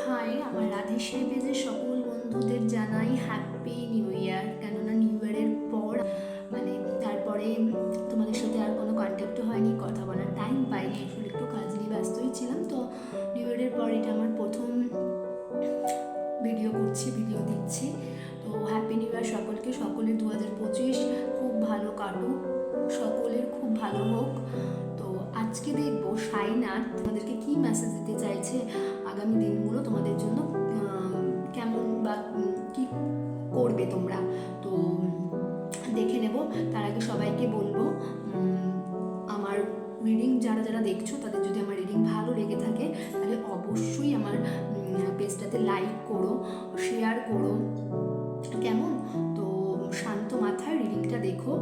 High, আমার রাধেশ্যাম পেজের সকল বন্ধুদের জানাই হ্যাপি নিউ ইয়ার। কেননা নিউ ইয়ারের পর তারপরে তোমাদের সাথে আর কোনো কন্ট্যাক্টও হয়নি, কথা বলার টাইম পাইনি, আসলে একটু কাজ নিয়ে ব্যস্তই ছিলাম। তো নিউ ইয়ারের পর এটা আমার প্রথম ভিডিও দিচ্ছি। তো হ্যাপি নিউ ইয়ার সকলকে। সকলের 2025 খুব ভালো কাটুক, সকলের খুব ভালো হোক। তো আজকে দেখবো সাইনাথ তোমাদেরকে কি মেসেজ দিতে চাইছে আগামী দিনগুলো তোমাদের জন্য, কেমন বা কি করবে তোমরা। তো দেখে নেব। তার আগে সবাইকে বলবো, আমার রিডিং যারা যারা দেখছো তাদের যদি আমার রিডিং ভালো লেগে থাকে তাহলে অবশ্যই আমার পেজটাতে লাইক করো, শেয়ার করো, কেমন। তো শান্ত মাথায় রিডিংটা দেখো।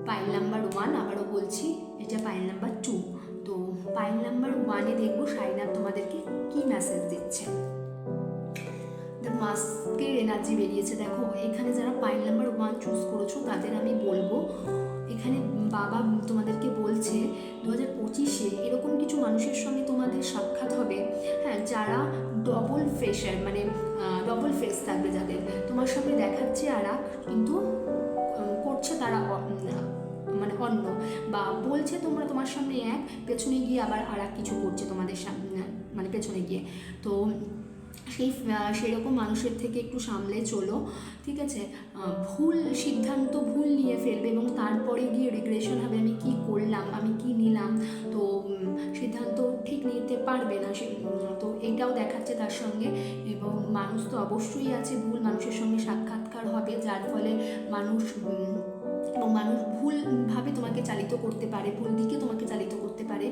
পাইল নাম্বার 1, আবারও বলছি এটা পাইল নাম্বার 2। তো পাইল নাম্বার 1-এ দেখবো সাইনাথ তোমাদেরকে কি মেসেজ দিচ্ছে। দ্য মাস্কের এনার্জি বেরিয়েছে। দেখো এখানে যারা পাইল নাম্বার 1 চুজ করেছো তাদের আমি বলবো, এখানে বাবা তোমাদেরকে বলছে 2025-এ এরকম কিছু মানুষের সঙ্গে তোমাদের সাক্ষাৎ হবে, হ্যাঁ, যারা ডবল ফেস থাকবে, যাদের তোমার সঙ্গে দেখাচ্ছে আর কিন্তু করছে তারা অন্য, বা বলছে তোমরা তোমার সামনে এক, পেছনে গিয়ে আবার আর এক কিছু করছে তোমাদের সামনে, পেছনে গিয়ে। তো সেরকম মানুষের থেকে একটু সামলে চলো, ঠিক আছে। ভুল সিদ্ধান্ত ভুল নিয়ে ফেলবে এবং তারপরে গিয়ে রিগ্রেশন হবে, আমি কি করলাম, আমি কি নিলাম। তো সিদ্ধান্ত ঠিক নিতে পারবে না তো এটাও দেখাচ্ছে তার সঙ্গে। এবং মানুষ তো অবশ্যই আছে, ভুল মানুষের সঙ্গে সাক্ষাৎকার হবে, যার ফলে মানুষ ভুলভাবে তোমাকে চালিত করতে পারে, ভুল দিকে তোমাকে চালিত করতে পারে।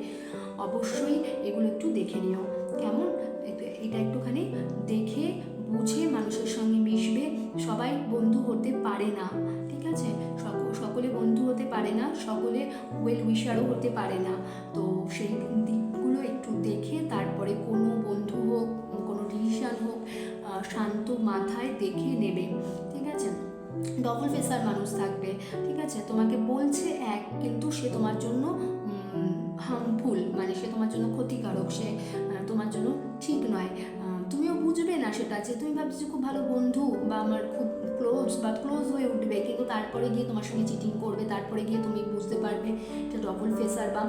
অবশ্যই এগুলো একটু দেখে নিও, কেমন। এটা একটুখানি দেখে বুঝে মানুষের সঙ্গে মিশবে। সবাই বন্ধু হতে পারে না, ঠিক আছে। সকলে বন্ধু হতে পারে না, সকলে ওয়েল উইশারও হতে পারে না। তো সেই দিকগুলো একটু দেখে তারপরে কোনো বন্ধু হোক, কোনো ডিসিশন হোক, শান্ত মাথায় দেখে নেবে, ঠিক আছে। ডবল ফেসার মানুষ থাকবে, ঠিক আছে। তোমাকে বলছে এক, কিন্তু সে তোমার জন্য হার্মফুল, সে তোমার জন্য ক্ষতিকারক, সে তোমার জন্য ঠিক নয়। তুমিও বুঝবে না সেটা, যে তুমি ভাবছো খুব ভালো বন্ধু বা আমার খুব ক্লোজ হয়ে উঠবে, কিন্তু তারপরে গিয়ে তোমার সঙ্গে চিটিং করবে, তারপরে গিয়ে তুমি বুঝতে পারবে এটা ডবল ফেসার বা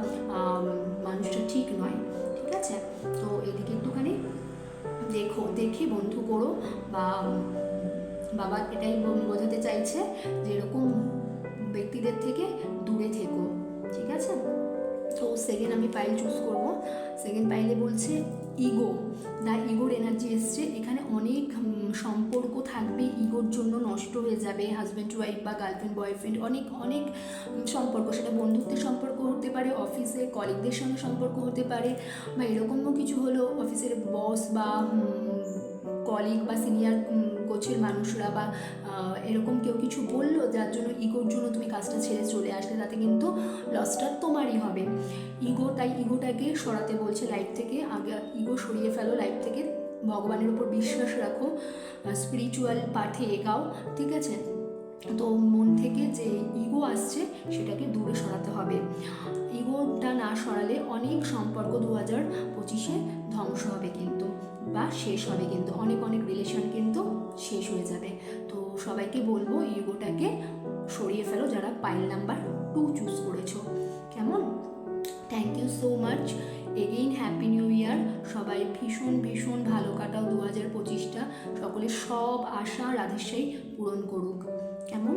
মানুষটা ঠিক নয়, ঠিক আছে। তো এদিকে একটুখানি দেখে বন্ধু করো, বা বাবা এটাই বোঝাতে চাইছে যে এরকম ব্যক্তিদের থেকে দূরে থেকো, ঠিক আছে। তো সেকেন্ড আমি পাইল চুজ করবো। সেকেন্ড পাইলে বলছে ইগোর এনার্জি এসছে। এখানে অনেক সম্পর্ক থাকবে ইগোর জন্য নষ্ট হয়ে যাবে, হাজব্যান্ড ওয়াইফ বা গার্লফ্রেন্ড বয়ফ্রেন্ড, অনেক সম্পর্ক, সেটা বন্ধুত্বের সম্পর্ক হতে পারে, অফিসে কলিগদের সঙ্গে সম্পর্ক হতে পারে, বা এরকমও কিছু হলো অফিসের বস বা কলিগ বা সিনিয়র কোচের মানুষরা, বা এরকম কেউ কিছু বললো যার জন্য ইগোর জন্য তুমি কাজটা ছেড়ে চলে আসলে, তাতে কিন্তু লসটা তোমারই হবে। তাই ইগোটাকে সরাতে বলছে লাইফ থেকে। আগে ইগো সরিয়ে ফেলো লাইফ থেকে, ভগবানের উপর বিশ্বাস রাখো, স্পিরিচুয়াল পাথে এগাও, ঠিক আছে। তো মন থেকে যে ইগো আসছে সেটাকে দূরে সরাতে হবে। ইগোটা না সরালে অনেক সম্পর্ক 2025-এ ধ্বংস হবে কিন্তু, বা শেষ হবে কিন্তু, অনেক রিলেশন কিন্তু শেষ হয়ে যাবে। তো সবাইকে বলবো ইগোটাকে সরিয়ে ফেলো যারা পাইল নাম্বার 2 চুজ করেছো, কেমন। Thank you so much again, happy new year. সবাই ভীষণ ভালো কাটাও 2025টা। সকলের সব আশা রাধেশ্যাম পূরণ করুক, কেমন।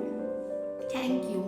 Thank you.